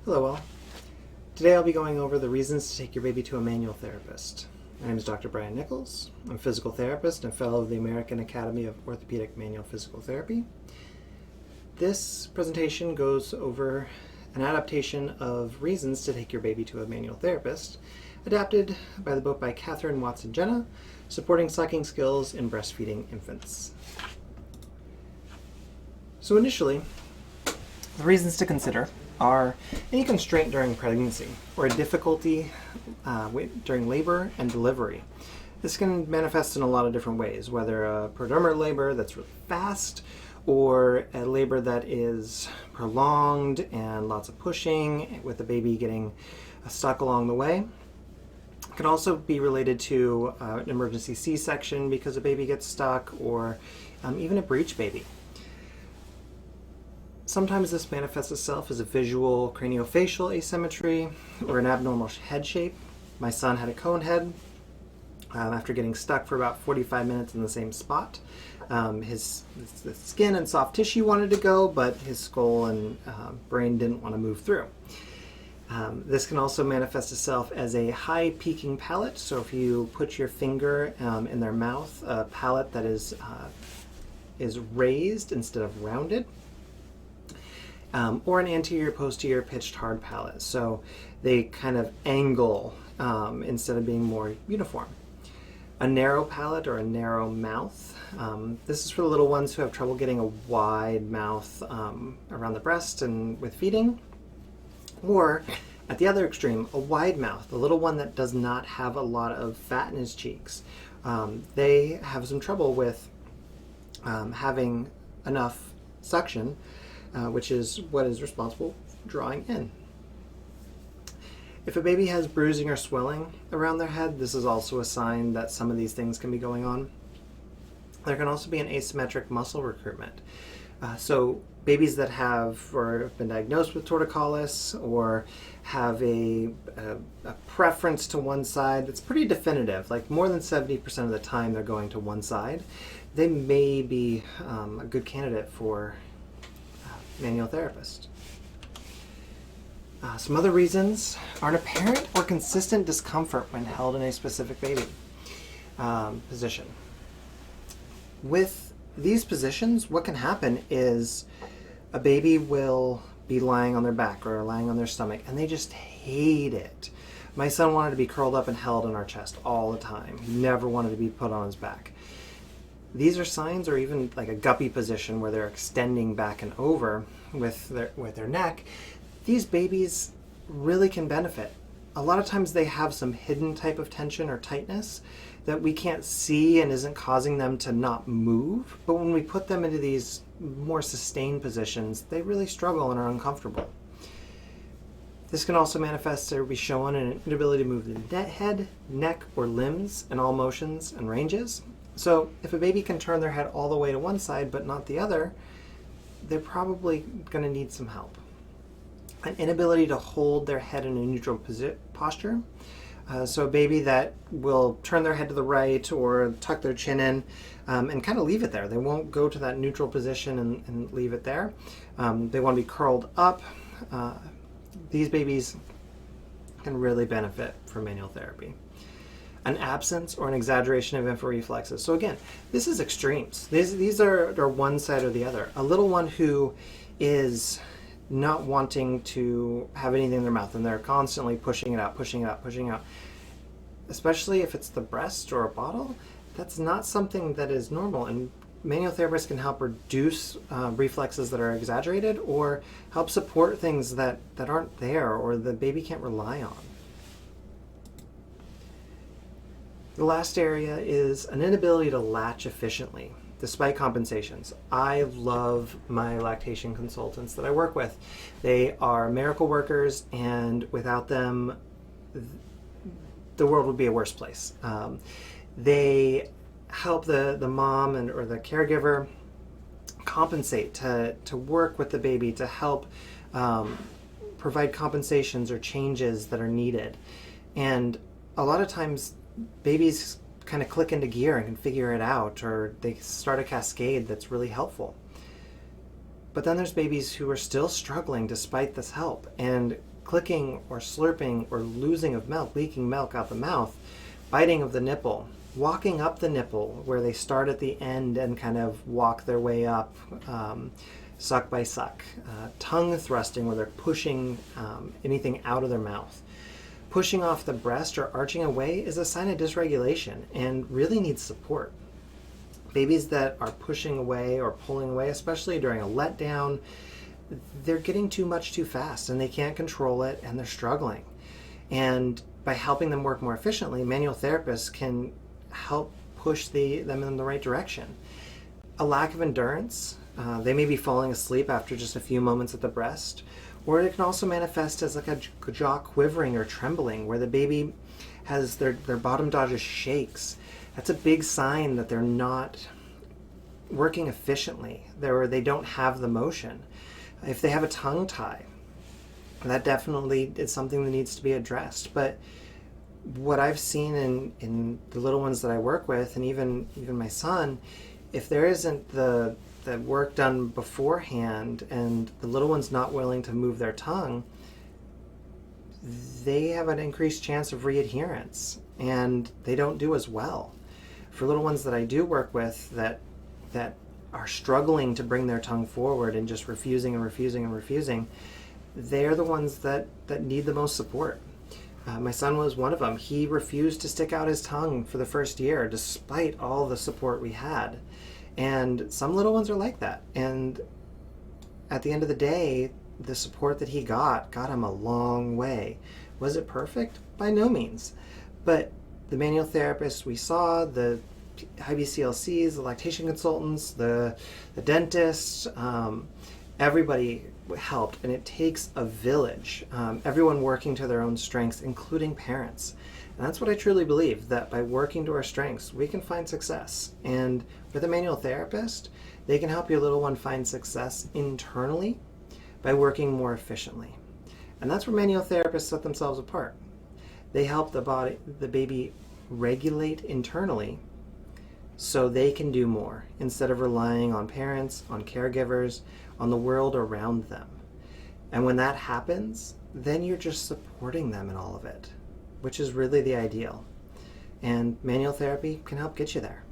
Hello all. Today I'll be going over the reasons to take your baby to a manual therapist. My name is Dr. Brian Nichols. I'm a physical therapist and fellow of the American Academy of Orthopedic Manual Physical Therapy. This presentation goes over an adaptation of reasons to take your baby to a manual therapist, adapted by the book by Catherine Watson-Jenna, Supporting Sucking Skills in Breastfeeding Infants. So initially, the reasons to consider are any constraint during pregnancy or a difficulty during labor and delivery. This can manifest in a lot of different ways, whether a prodromal labor that's really fast or a labor that is prolonged and lots of pushing with the baby getting stuck along the way. It can also be related to an emergency C-section because a baby gets stuck, or even a breech baby. Sometimes this manifests itself as a visual craniofacial asymmetry or an abnormal head shape. My son had a cone head after getting stuck for about 45 minutes in the same spot. The skin and soft tissue wanted to go, but his skull and brain didn't want to move through. This can also manifest itself as a high peaking palate. So if you put your finger in their mouth, a palate that is raised instead of rounded. Or an anterior-posterior pitched hard palate. So they kind of angle instead of being more uniform. A narrow palate or a narrow mouth. This is for the little ones who have trouble getting a wide mouth around the breast and with feeding. Or at the other extreme, a wide mouth, the little one that does not have a lot of fat in his cheeks. They have some trouble with having enough suction, which is what is responsible for drawing in. If a baby has bruising or swelling around their head, this is also a sign that some of these things can be going on. There can also be an asymmetric muscle recruitment. So babies that have or have been diagnosed with torticollis or have a preference to one side that's pretty definitive, like more than 70% of the time they're going to one side, they may be a good candidate for manual therapist. Some other reasons are an apparent or consistent discomfort when held in a specific baby position. With these positions, what can happen is a baby will be lying on their back or lying on their stomach, and they just hate it. My son wanted to be curled up and held in our chest all the time. He never wanted to be put on his back. These are signs, or even like a guppy position where they're extending back and over with their neck. These babies really can benefit. A lot of times they have some hidden type of tension or tightness that we can't see and isn't causing them to not move. But when we put them into these more sustained positions, they really struggle and are uncomfortable. This can also manifest or be shown in an inability to move the head, neck, or limbs in all motions and ranges. So if a baby can turn their head all the way to one side but not the other, they're probably going to need some help. An inability to hold their head in a neutral posture. So a baby that will turn their head to the right or tuck their chin in and kind of leave it there. They won't go to that neutral position and leave it there. They want to be curled up. These babies can really benefit from manual therapy. An absence or an exaggeration of infrareflexes. So again, this is extremes. These are one side or the other. A little one who is not wanting to have anything in their mouth and they're constantly pushing it out, pushing it out, pushing it out, especially if it's the breast or a bottle, that's not something that is normal. And manual therapists can help reduce reflexes that are exaggerated or help support things that aren't there or the baby can't rely on. The last area is an inability to latch efficiently, despite compensations. I love my lactation consultants that I work with. They are miracle workers, and without them, the world would be a worse place. They help the mom or the caregiver compensate to work with the baby to help provide compensations or changes that are needed. And a lot of times babies kind of click into gear and can figure it out, or they start a cascade that's really helpful. But then there's babies who are still struggling despite this help, and clicking or slurping or losing of milk, leaking milk out the mouth, biting of the nipple, walking up the nipple where they start at the end and kind of walk their way up, suck by suck, tongue thrusting where they're pushing anything out of their mouth. Pushing off the breast or arching away is a sign of dysregulation and really needs support. Babies that are pushing away or pulling away, especially during a letdown, they're getting too much too fast and they can't control it and they're struggling. And by helping them work more efficiently, manual therapists can help push them in the right direction. A lack of endurance, they may be falling asleep after just a few moments at the breast, or it can also manifest as like a jaw quivering or trembling where the baby has their bottom jaw just shakes. That's a big sign that they're not working efficiently, they don't have the motion. If they have a tongue tie, that definitely is something that needs to be addressed. But what I've seen in the little ones that I work with, and even my son, if there isn't the work done beforehand and the little one's not willing to move their tongue, they have an increased chance of readherence and they don't do as well. For little ones that I do work with that are struggling to bring their tongue forward and just refusing, they're the ones that need the most support. My son was one of them. He refused to stick out his tongue for the first year despite all the support we had. And some little ones are like that. And at the end of the day, the support that he got him a long way. Was it perfect? By no means. But the manual therapists we saw, the IBCLCs, the lactation consultants, the dentists, everybody helped. And it takes a village, everyone working to their own strengths, including parents. And that's what I truly believe, that by working to our strengths, we can find success. And with a manual therapist, they can help your little one find success internally by working more efficiently. And that's where manual therapists set themselves apart. They help the baby regulate internally so they can do more instead of relying on parents, on caregivers, on the world around them. And when that happens, then you're just supporting them in all of it, which is really the ideal. And manual therapy can help get you there.